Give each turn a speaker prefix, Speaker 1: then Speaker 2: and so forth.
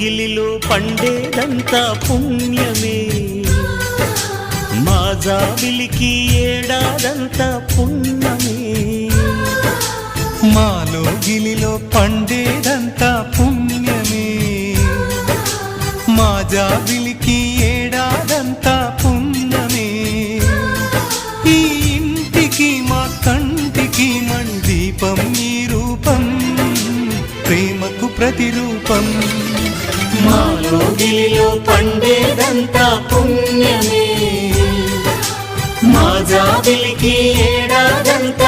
Speaker 1: గిలిలో పండేదంతా పుణ్యమే, మా జాబిలికి ఏడాదంతా పుణ్యమే.
Speaker 2: మాలో గిలిలో పండేదంతా పుణ్యమే, మా జాబిలికి ఏడాదంతా పుణ్యమే. ఈ ఇంటికి మా కంటికి మందీపం ఈ రూపం, ప్రేమకు ప్రతిరూపం.
Speaker 1: మాలో గిలిలో పండేదంతా పుణ్యమే, మా జాబిలికి ఏడాదంతా